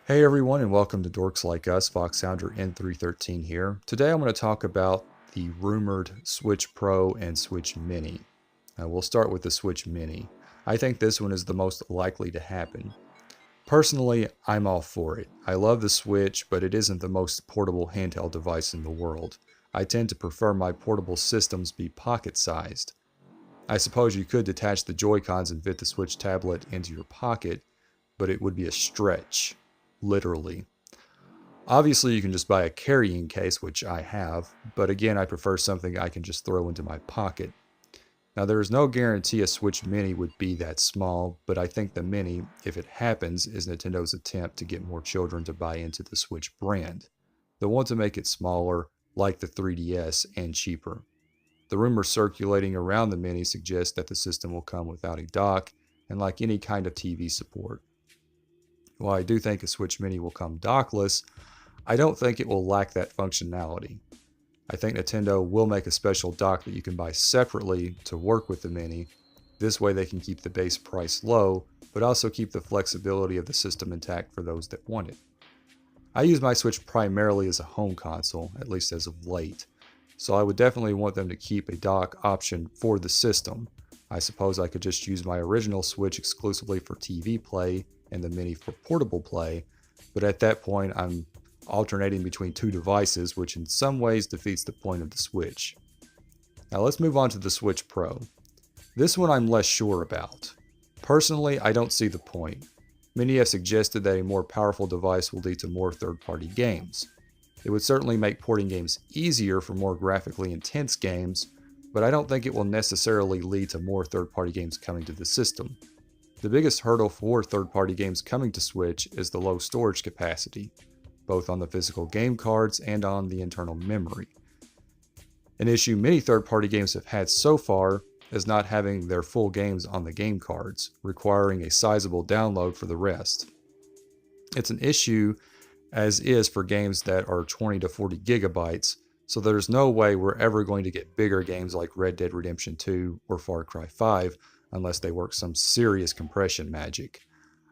Hey everyone, and welcome to Dorks Like Us, Foxhounder N313 here. Today I'm going to talk about the rumored Switch Pro and Switch Mini. We'll start with the Switch Mini. I think this one is the most likely to happen. Personally, I'm all for it. I love the Switch, but it isn't the most portable handheld device in the world. I tend to prefer my portable systems be pocket-sized. I suppose you could detach the Joy-Cons and fit the Switch tablet into your pocket, but it would be a stretch, literally. Obviously, you can just buy a carrying case, which I have, but again, I prefer something I can just throw into my pocket. Now, there is no guarantee a Switch Mini would be that small, but I think the Mini, if it happens, is Nintendo's attempt to get more children to buy into the Switch brand. They'll want to make it smaller, like the 3DS, and cheaper. The rumors circulating around the Mini suggest that the system will come without a dock and like any kind of TV support. While I do think a Switch Mini will come dockless, I don't think it will lack that functionality. I think Nintendo will make a special dock that you can buy separately to work with the Mini. This way they can keep the base price low, but also keep the flexibility of the system intact for those that want it. I use my Switch primarily as a home console, at least as of late, so I would definitely want them to keep a dock option for the system. I suppose I could just use my original Switch exclusively for TV play and the Mini for portable play, but at that point I'm alternating between two devices, which in some ways defeats the point of the Switch. Now let's move on to the Switch Pro. This one I'm less sure about. Personally, I don't see the point. Many have suggested that a more powerful device will lead to more third-party games. It would certainly make porting games easier for more graphically intense games, but I don't think it will necessarily lead to more third-party games coming to the system. The biggest hurdle for third-party games coming to Switch is the low storage capacity, both on the physical game cards and on the internal memory. An issue many third-party games have had so far is not having their full games on the game cards, requiring a sizable download for the rest. It's an issue as is for games that are 20 to 40 gigabytes, so there's no way we're ever going to get bigger games like Red Dead Redemption 2 or Far Cry 5 unless they work some serious compression magic.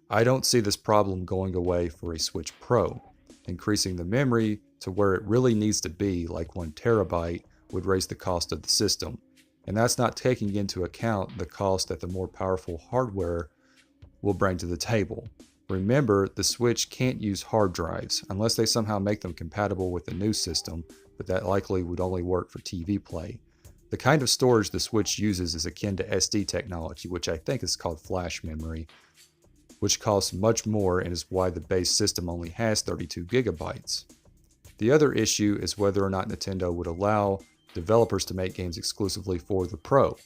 I don't see this problem going away for a Switch Pro. Increasing the memory to where it really needs to be, like 1 terabyte, would raise the cost of the system. And that's not taking into account the cost that the more powerful hardware will bring to the table. Remember, the Switch can't use hard drives unless they somehow make them compatible with the new system, but that likely would only work for TV play. The kind of storage the Switch uses is akin to SD technology, which I think is called flash memory, which costs much more and is why the base system only has 32 gigabytes. The other issue is whether or not Nintendo would allow developers to make games exclusively for the Pro,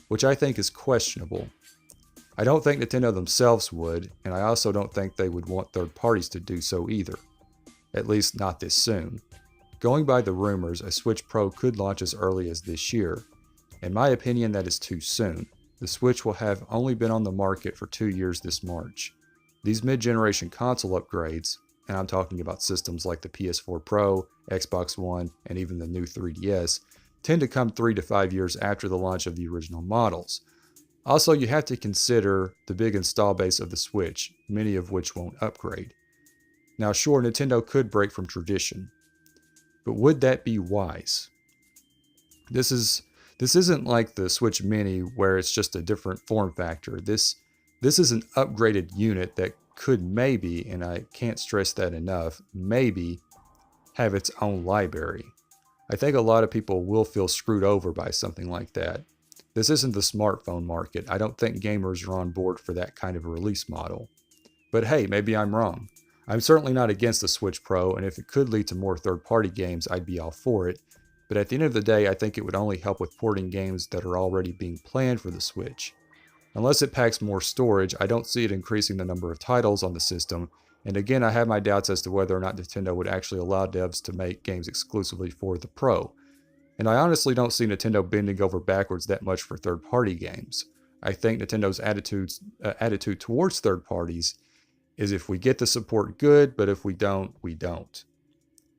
which I think is questionable. I don't think Nintendo themselves would, and I also don't think they would want third parties to do so either. At least not this soon. Going by the rumors, a Switch Pro could launch as early as this year. In my opinion, that is too soon. The Switch will have only been on the market for 2 years this March. These mid-generation console upgrades, and I'm talking about systems like the PS4 Pro, Xbox One, and even the new 3DS, tend to come 3 to 5 years after the launch of the original models. Also, you have to consider the big install base of the Switch, many of which won't upgrade. Now sure, Nintendo could break from tradition, but would that be wise? This isn't like the Switch Mini where it's just a different form factor. This is an upgraded unit that could maybe, and I can't stress that enough, maybe have its own library. I think a lot of people will feel screwed over by something like that. This isn't the smartphone market. I don't think gamers are on board for that kind of a release model. But hey, maybe I'm wrong. I'm certainly not against the Switch Pro, and if it could lead to more third-party games, I'd be all for it. But at the end of the day, I think it would only help with porting games that are already being planned for the Switch. Unless it packs more storage, I don't see it increasing the number of titles on the system, and again, I have my doubts as to whether or not Nintendo would actually allow devs to make games exclusively for the Pro. And I honestly don't see Nintendo bending over backwards that much for third-party games. I think Nintendo's attitude towards third parties is if we get the support, good, but if we don't, we don't.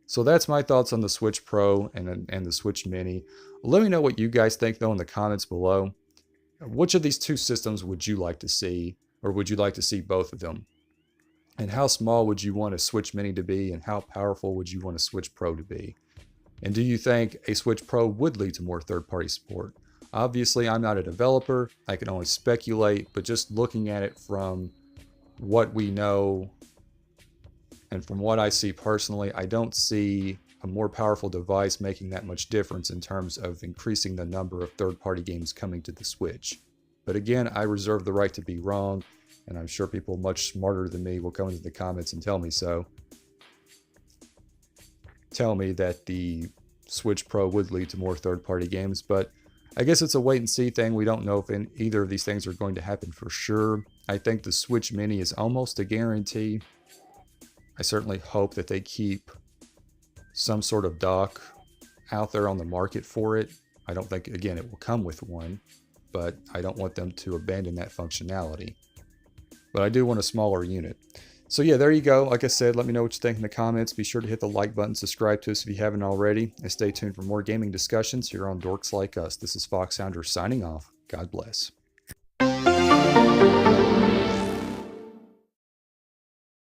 So that's my thoughts on the Switch Pro and the Switch Mini. Let me know what you guys think though in the comments below. Which of these two systems would you like to see, or would you like to see both of them? And how small would you want a Switch Mini to be, and how powerful would you want a Switch Pro to be? And do you think a Switch Pro would lead to more third-party support? Obviously, I'm not a developer. I can only speculate, but just looking at it from what we know and from what I see personally, I don't see a more powerful device making that much difference in terms of increasing the number of third-party games coming to the Switch. But again, I reserve the right to be wrong, and I'm sure people much smarter than me will come into the comments and tell me so. Tell me that the Switch Pro would lead to more third-party games, but I guess it's a wait-and-see thing. We don't know if either of these things are going to happen for sure. I think the Switch Mini is almost a guarantee. I certainly hope that they keep some sort of dock out there on the market for it. I don't think, again, it will come with one, but I don't want them to abandon that functionality. But I do want a smaller unit. So yeah, there you go. Like I said, let me know what you think in the comments. Be sure to hit the like button, subscribe to us if you haven't already, and stay tuned for more gaming discussions here on Dorks Like Us. This is Foxhounder signing off. God bless.